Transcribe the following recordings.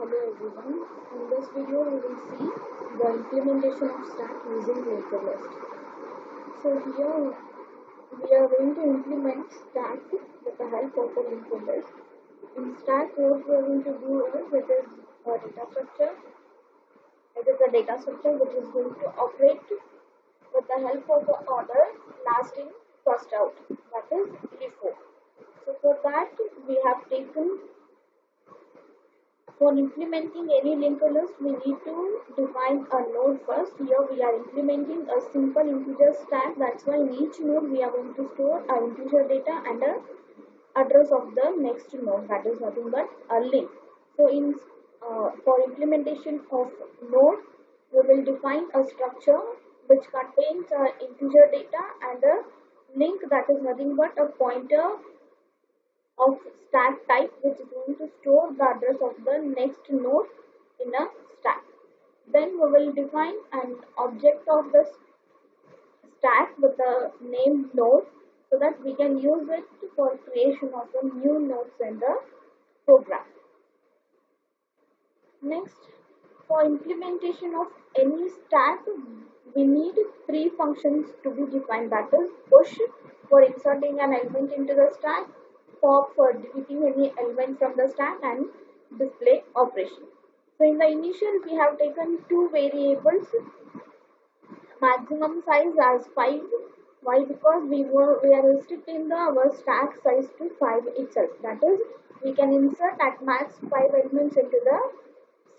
Hello everyone. In this video we will see the implementation of stack using linked list. So here we are going to implement stack with the help of a linked list. In stack what we are going to do is it is a data structure. It is a data structure which is going to operate with the help of the order last in first out, that is LIFO. So for that we have taken, for implementing any linked list, we need to define a node first. Here we are implementing a simple integer stack. That's why in each node we are going to store our integer data and the address of the next node. That is nothing but a link. So in for implementation of node, we will define a structure which contains integer data and a link that is nothing but a pointer of stack type which is going to store the address of the next node in a stack. Then we will define an object of the stack with the name node so that we can use it for creation of the new nodes in the program. Next, for implementation of any stack, we need three functions to be defined, that is push for inserting an element into the stack, pop for deleting any element from the stack, and display operation. So in the initial we have taken two variables, maximum size as 5. Why? Because we are restricting our stack size to 5 itself. That is, we can insert at max 5 elements into the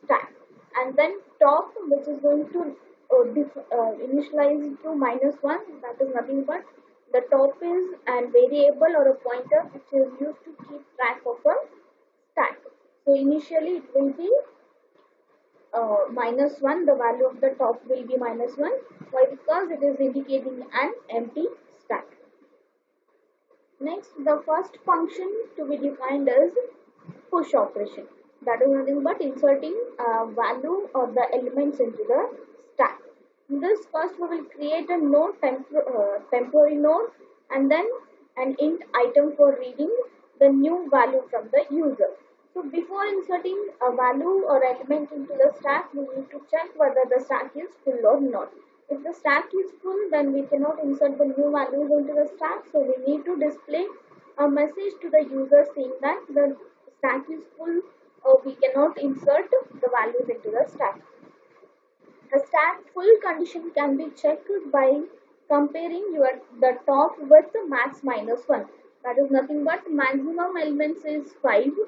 stack. And then top, which is going to initialize to -1. That is nothing but the top is a variable or a pointer which is used to keep track of a stack. So initially it will be -1. The value of the top will be -1. Why? Because it is indicating an empty stack. Next, the first function to be defined is push operation. That is nothing but inserting value or the elements into the stack. In this, first we will create a node, temporary node, and then an int item for reading the new value from the user. So before inserting a value or element into the stack, we need to check whether the stack is full or not. If the stack is full, then we cannot insert the new values into the stack. So we need to display a message to the user saying that the stack is full, or we cannot insert the values into the stack. The stack full condition can be checked by comparing the top with the max -1. That is nothing but maximum elements is 5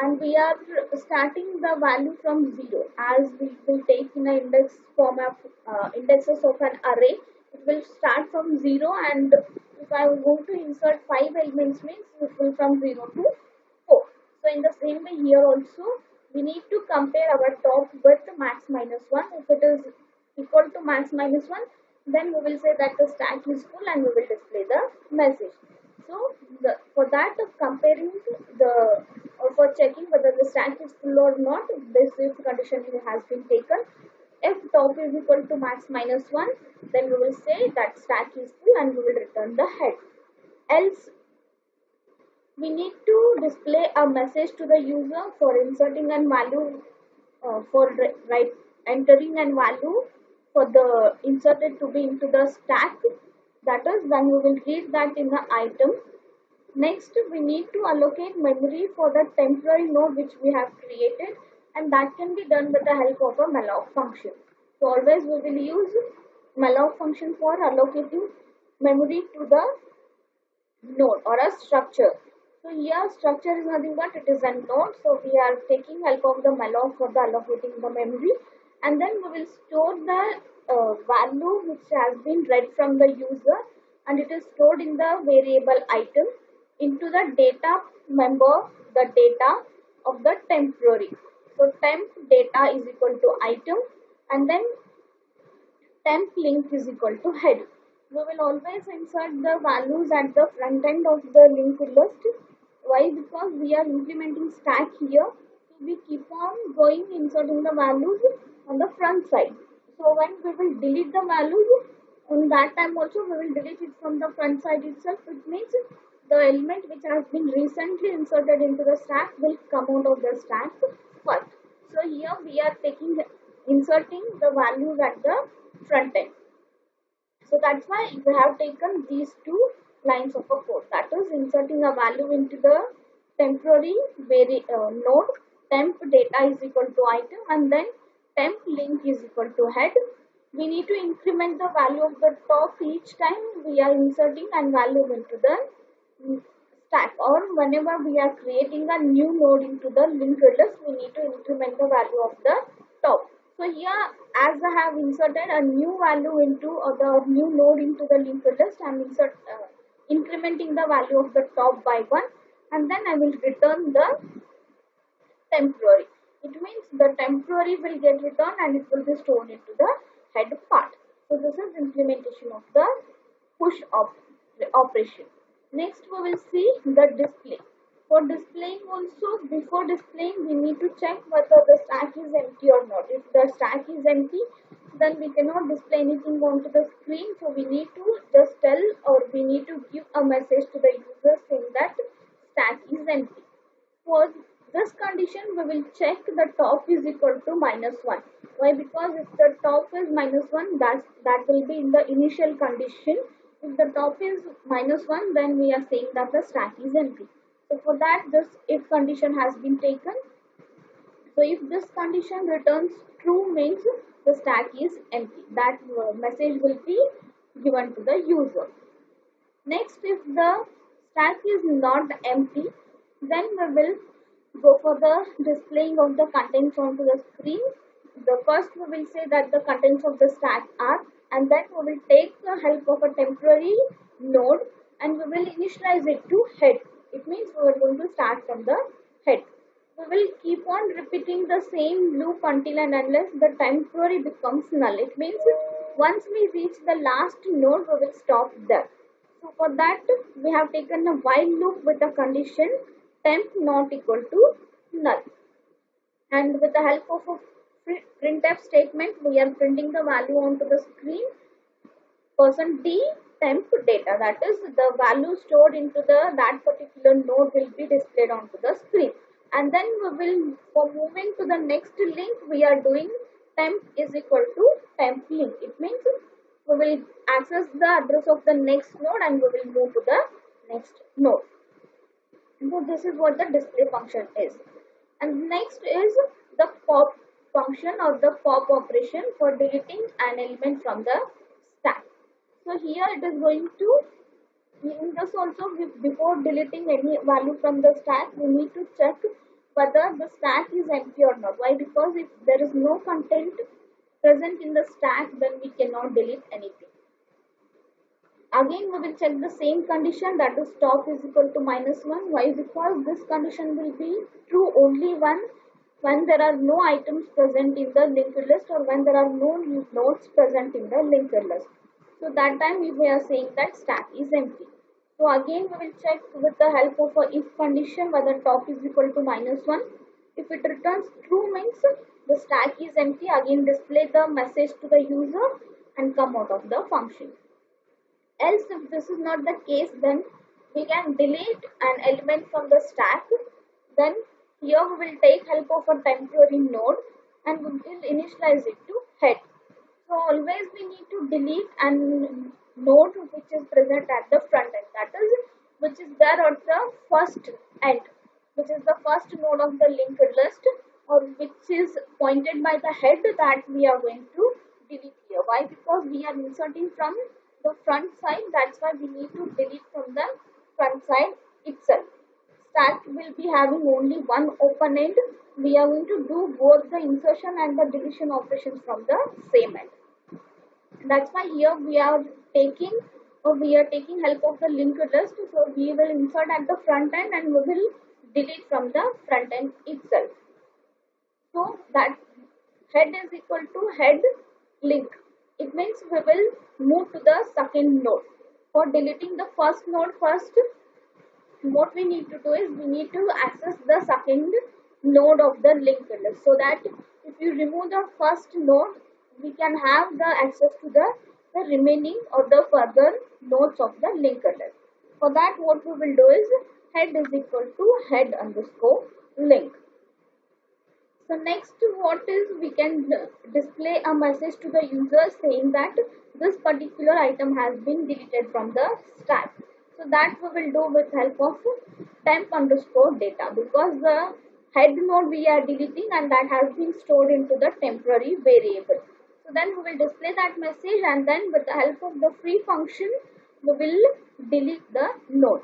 and we are starting the value from 0. As we will take in an index form of indexes of an array, it will start from 0, and if I go to insert 5 elements means it will from 0 to 4. So in the same way here also we need to compare our top with max -1. If it is equal to max -1, then we will say that the stack is full and we will display the message. So for that comparing for checking whether the stack is full or not, this if condition has been taken. If top is equal to max -1, then we will say that stack is full and we will return the head. Else we need to display a message to the user for inserting a value, for entering a value for the inserted to be into the stack. That is, then we will read that in the item. Next, we need to allocate memory for the temporary node which we have created, and that can be done with the help of a malloc function. So always we will use malloc function for allocating memory to the node or a structure. So here structure is nothing but it is a node. So we are taking help of the malloc for the allocating the memory, and then we will store the value which has been read from the user, and it is stored in the variable item into the data member, the data of the temporary. So temp data is equal to item, and then temp link is equal to head. We will always insert the values at the front end of the linked list. Why? Because we are implementing stack here, so we keep on going inserting the values on the front side. So when we will delete the values, on that time also we will delete it from the front side itself. It means the element which has been recently inserted into the stack will come out of the stack first. So here we are inserting the values at the front end. So that's why we have taken these two lines of a code. That is inserting a value into the temporary node, temp data is equal to item, and then temp link is equal to head. We need to increment the value of the top each time we are inserting and value into the stack, or whenever we are creating a new node into the linked list, we need to increment the value of the top. So here, as I have inserted a new value into the new node into the linked list, I am incrementing the value of the top by 1, and then I will return the temporary. It means the temporary will get returned and it will be stored into the head part. So this is implementation of the push operation. Next we will see the display. For displaying also, before displaying we need to check whether the stack is empty or not. If the stack is empty, then we cannot display anything onto the screen. So we need to just tell, or we need to give a message to the user saying that stack is empty. For this condition, we will check the top is equal to -1. Why? Because if the top is -1, that will be in the initial condition. If the top is -1, then we are saying that the stack is empty. So for that, this if condition has been taken. So if this condition returns true, means the stack is empty. That message will be given to the user. Next, if the stack is not empty, then we will go for the displaying of the contents onto the screen. The first we will say that the contents of the stack are, and then we will take the help of a temporary node and we will initialize it to head. It means we are going to start from the head. We will keep on repeating the same loop until and unless the temporary becomes null. It means once we reach the last node, we will stop there. So for that, we have taken a while loop with a condition temp not equal to null. And with the help of a printf statement, we are printing the value onto the screen. %d temp data, that is the value stored into that particular node will be displayed onto the screen. And then we will, for moving to the next link, we are doing temp is equal to temp link. It means we will access the address of the next node and we will move to the next node. So this is what the display function is. And next is the pop function or the pop operation for deleting an element from the stack. So here it is going to, in this also, before deleting any value from the stack, we need to check whether the stack is empty or not. Why? Because if there is no content present in the stack, then we cannot delete anything. Again, we will check the same condition, that is top is equal to -1. Why? Because this condition will be true only when there are no items present in the linked list or when there are no nodes present in the linked list. So that time we are saying that stack is empty. So again we will check with the help of a if condition whether top is equal to -1. If it returns true, means the stack is empty. Again display the message to the user and come out of the function. Else if this is not the case, then we can delete an element from the stack. Then here we will take help of a temporary node and we will initialize it to head. So always we need to delete an node which is present at the front end, that is which is there at the first end, which is the first node of the linked list, or which is pointed by the head, that we are going to delete here. Why? Because we are inserting from the front side, that's why we need to delete from the front side itself. Stack will be having only one open end. We are going to do both the insertion and the deletion operations from the same end. That's why here we are taking help of the linked list. So we will insert at the front end and we will delete from the front end itself. So that head is equal to head link. It means we will move to the second node. For deleting the first node first, what we need to do is we need to access the second node of the linked list, so that if you remove the first node, we can have the access to the remaining or the further nodes of the linked list. For that, what we will do is head is equal to head underscore link. So next, what is we can display a message to the user saying that this particular item has been deleted from the stack. So that we will do with help of temp underscore data, because the head node we are deleting and that has been stored into the temporary variable. So then we will display that message, and then with the help of the free function we will delete the node.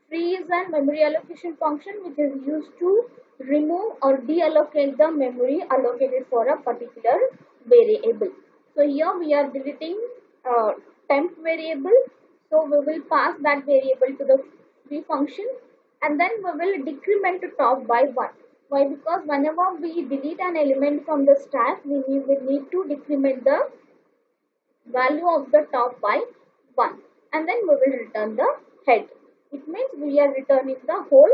Free is a memory allocation function which is used to remove or deallocate the memory allocated for a particular variable. So here we are deleting temp variable. So we will pass that variable to the free function, and then we will decrement the top by 1. Why? Because whenever we delete an element from the stack, we will need to decrement the value of the top by 1, and then we will return the head. It means we are returning the whole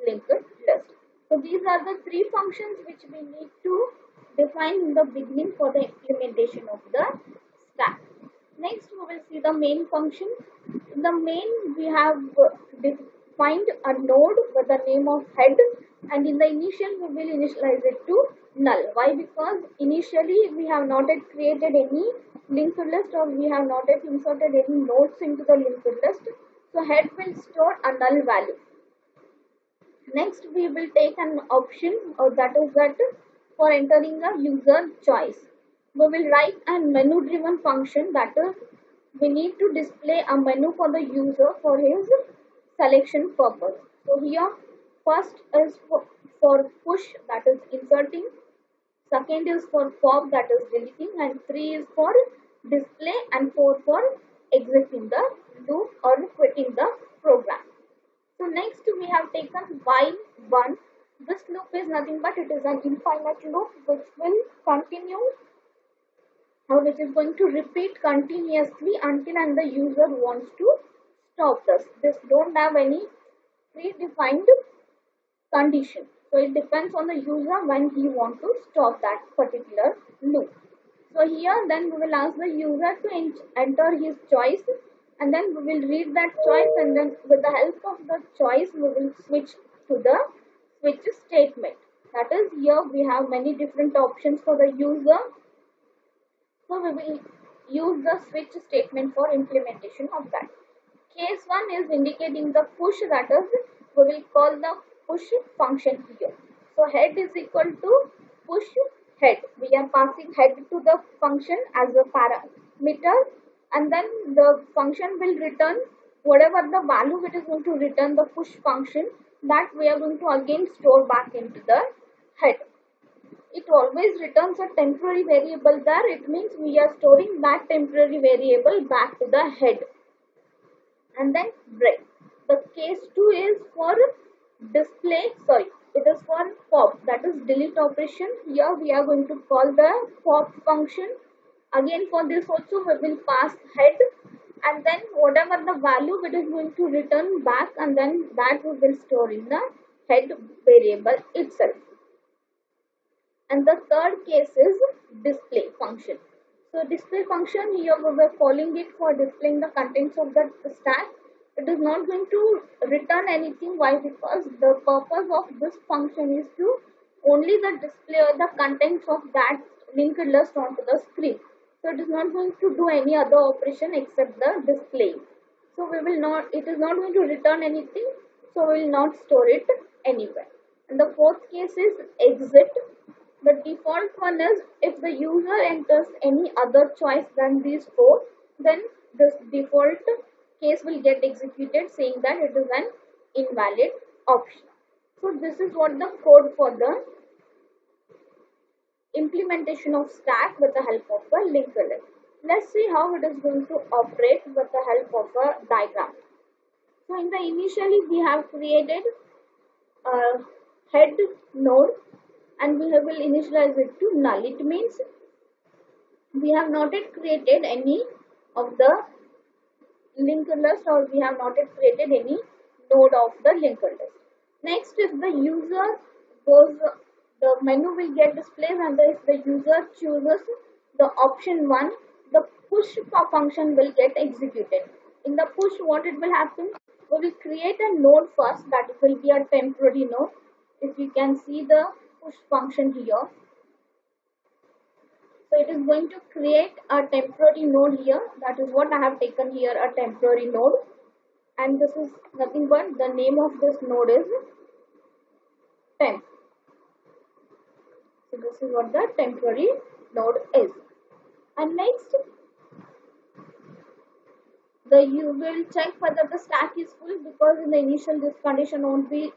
linked list. So these are the three functions which we need to define in the beginning for the implementation of the stack. Next we will see the main function. In the main we have defined a node with the name of head, and in the initial we will initialize it to null. Why? Because initially we have not yet created any linked list, or we have not yet inserted any nodes into the linked list. So head will store a null value. Next we will take an option, or that is that for entering a user choice. We will write a menu driven function, that is we need to display a menu for the user for his selection purpose. So here first is for push, that is inserting, second is for pop, that is deleting, and 3 is for display, and 4 for exiting the loop or quitting the program. So next we have taken while one. This loop is nothing but it is an infinite loop which will continue, or which is going to repeat continuously until and the user wants to stop this. This don't have any predefined condition. So it depends on the user when he wants to stop that particular loop. So here then we will ask the user to enter his choice, and then we will read that choice, and then with the help of the choice we will switch to the switch statement. That is, here we have many different options for the user. So we will use the switch statement for implementation of that. Case 1 is indicating the push, that is we will call the push function here. So head is equal to push head. We are passing head to the function as a parameter, and then the function will return whatever the value it is going to return, the push function, that we are going to again store back into the head. It always returns a temporary variable there. It means we are storing that temporary variable back to the head. And then break. The case 2 is for display, it is for pop, that is delete operation. Here we are going to call the pop function. Again for this also we will pass head, and then whatever the value it is going to return back, and then that we will store in the head variable itself. And the third case is display function. So display function, here we were calling it for displaying the contents of the stack. It is not going to return anything. Why? Because the purpose of this function is to only the display or the contents of that linked list onto the screen. So it is not going to do any other operation except the display. So we will not, it is not going to return anything, so we will not store it anywhere. And the fourth case is exit. The default one is if the user enters any other choice than these four, then this default case will get executed saying that it is an invalid option. So this is what the code for the implementation of stack with the help of the linked list. Let's see how it is going to operate with the help of a diagram. So in the initially we have created a head node, and we will initialize it to null. It means we have not yet created any of the linked list, or we have not yet created any node of the linked list. Next, if the user goes, the menu will get displayed, and if the user chooses the option 1, the push function will get executed. In the push, what it will happen, we will create a node first, that will be a temporary node. If you can see the push function here. So it is going to create a temporary node here. That is what I have taken here, a temporary node. And this is nothing but the name of this node is temp. So this is what the temporary node is. And next, you will check whether the stack is full, because in the initial this condition won't be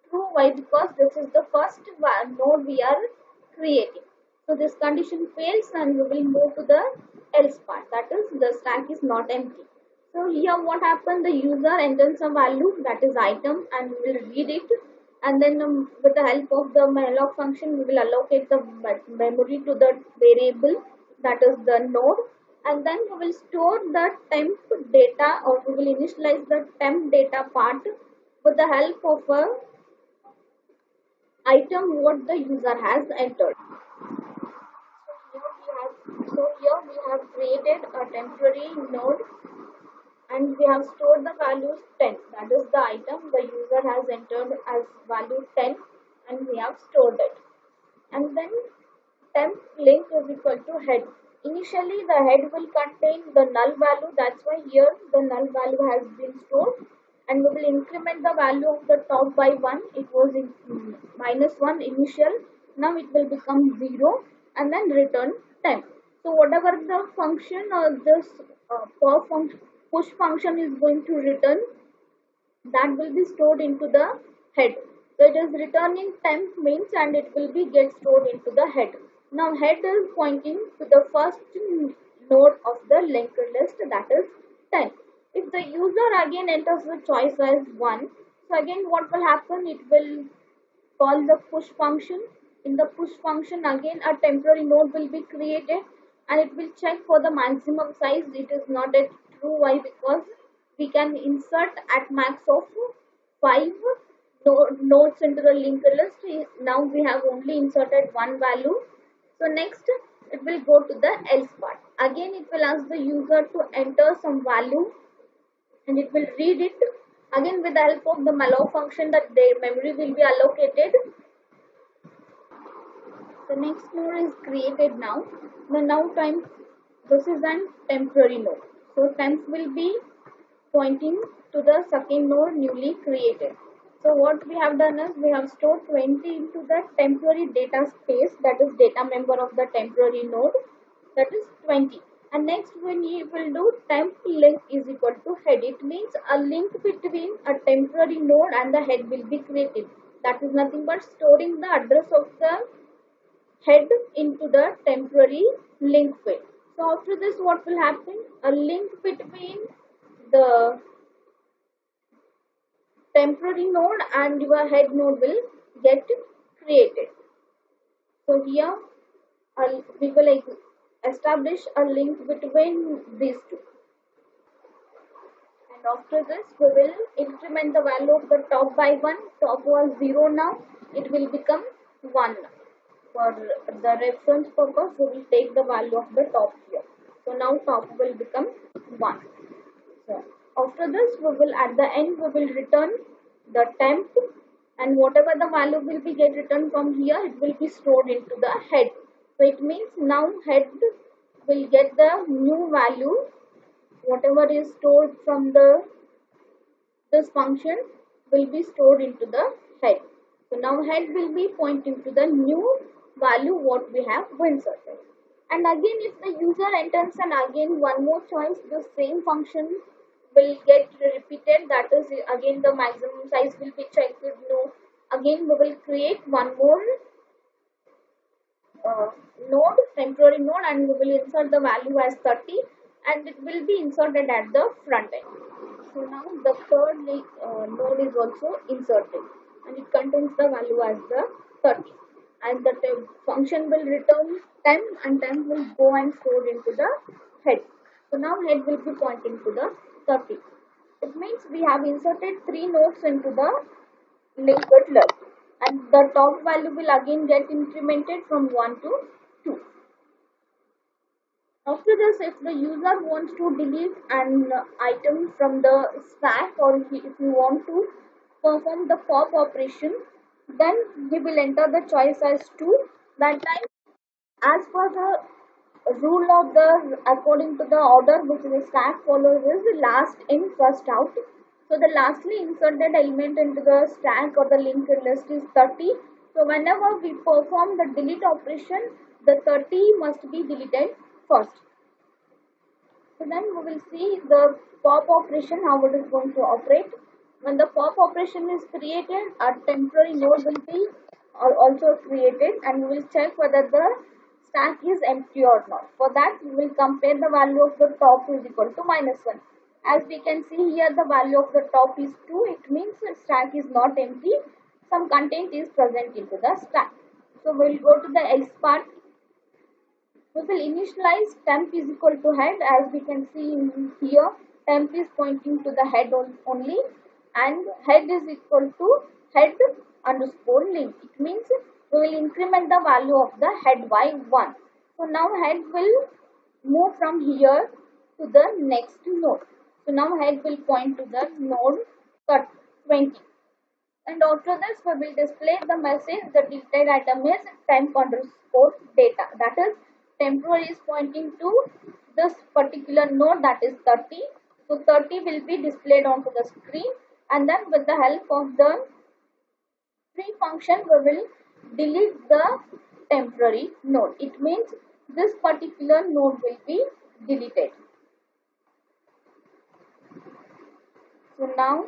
true. Why? Because this is the first node we are creating. So this condition fails and we will move to the else part, that is the stack is not empty. So here what happened, the user enters a value that is item and we will read it, and then with the help of the malloc function we will allocate the memory to the variable that is the node, and then we will store the temp data, or we will initialize the temp data part with the help of a item what the user has entered. So here we have created a temporary node and we have stored the values 10. That is the item the user has entered as value 10 and we have stored it. And then temp link is equal to head. Initially the head will contain the null value, that's why here the null value has been stored, and we will increment the value of the top by 1. It was in -1 initial, now it will become 0 and then return temp. So whatever the function or this push function is going to return, that will be stored into the head. So it is returning temp means and it will be get stored into the head. Now head is pointing to the first node of the linked list, that is 10. If the user again enters the choice as 1, so again what will happen, it will call the push function. In the push function again a temporary node will be created and it will check for the maximum size. It is not a true. Why? Because we can insert at max of 5 nodes into the linked list. Now we have only inserted one value. So next it will go to the else part. Again it will ask the user to enter some value and it will read it. Again with the help of the malloc function, that their memory will be allocated. The next node is created now. The now time, this is an temporary node. So temp will be pointing to the second node newly created. So what we have done is we have stored 20 into the temporary data space, that is data member of the temporary node, that is 20. And next when we will do temp link is equal to head. It means a link between a temporary node and the head will be created. That is nothing but storing the address of the head into the temporary link field. So after this what will happen? A link between the temporary node and your head node will get created. So here we will establish a link between these two. And after this we will increment the value of the top by 1. Top was 0 now, it will become 1. For the reference purpose we will take the value of the top here. So now top will become 1. So after this we will at the end we will return the temp, and whatever the value will be get returned from here, it will be stored into the head. So it means now head will get the new value, whatever is stored from this function will be stored into the head. So now head will be pointing to the new value what we have inserted. And again if the user enters and again one more choice, the same function will get repeated, that is again the maximum size will be checked. No, again we will create one more node, temporary node, and we will insert the value as 30 and it will be inserted at the front end. So now the third node is also inserted and it contains the value as the 30, and the function will return temp and temp will go and store into the head. So now head will be pointing to the 30. It means we have inserted 3 nodes into the linked list and the top value will again get incremented from 1 to 2. After this, if the user wants to delete an item from the stack, or if you want to perform the pop operation, Then we will enter the choice as 2. That time, as per the rule of the, according to the order which the stack follows, is last in first out. So the lastly inserted element into the stack or the linked list is 30. So whenever we perform the delete operation, the 30 must be deleted first. So then we will see the pop operation, how it is going to operate. When the pop operation is created, a temporary node will be also created, and we will check whether the stack is empty or not. For that, we will compare the value of the top is equal to -1. As we can see here, the value of the top is 2. It means the stack is not empty. Some content is present into the stack. So we will go to the else part. We will initialize temp is equal to head. As we can see in here, temp is pointing to the head only, and head is equal to head underscore link. It means we will increment the value of the head by 1. So now head will move from here to the next node. So now head will point to the node 20. And after this, we will display the message. The deleted item is temp underscore data. That is, temporary is pointing to this particular node, that is 30. So 30 will be displayed onto the screen, and then with the help of the free function, we will delete the temporary node. It means this particular node will be deleted. So now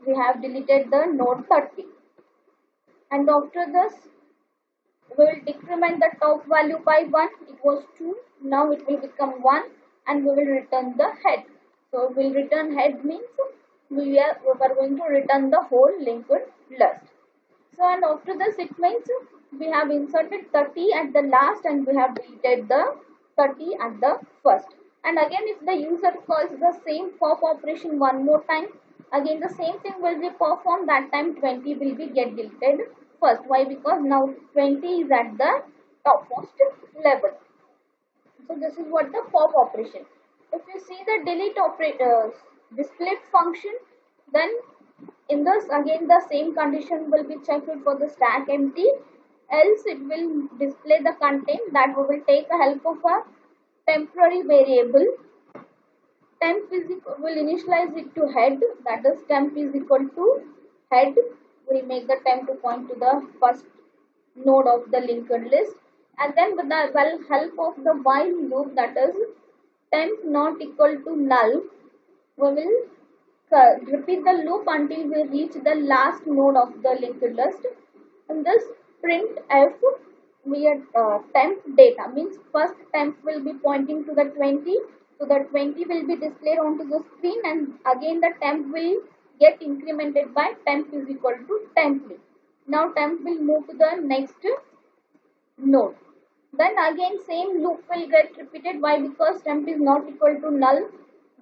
we have deleted the node 30, and after this we will decrement the top value by 1. It was 2, now it will become 1, and we will return the head. So we will return head means we are going to return the whole linked list. So and after this, it means we have inserted 30 at the last and we have deleted the 30 at the first. And again, if the user calls the same pop operation one more time, again the same thing will be performed. That time 20 will be get deleted first. Why? Because now 20 is at the topmost level. So this is what the pop operation. If you see the delete display function, then in this again the same condition will be checked for the stack empty, else it will display the content. That we will take the help of a temporary variable. Temp is equal, will initialize it to head, that is temp is equal to head. We will make the temp to point to the first node of the linked list, and then with the help of the while loop, that is temp not equal to null, we will repeat the loop until we reach the last node of the linked list. In this printf, we are temp data means first temp will be pointing to the 20, so the 20 will be displayed onto the screen, and again the temp will get incremented by temp is equal to temp link. Now temp will move to the next node. Then again same loop will get repeated. Why? Because temp is not equal to null.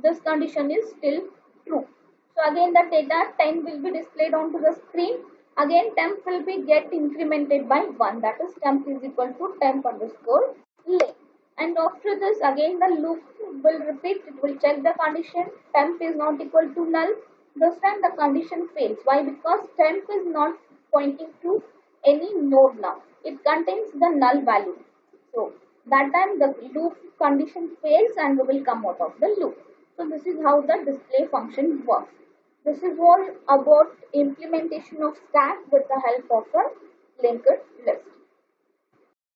This condition is still true. So again the data 10 will be displayed onto the screen. Again temp will be get incremented by 1. That is temp is equal to temp underscore link. And after this again the loop will repeat. It will check the condition. Temp is not equal to null. This time the condition fails. Why? Because temp is not pointing to any node now. It contains the null value. So that time the loop condition fails and we will come out of the loop. So this is how the display function works. This is all about implementation of stack with the help of a linked list.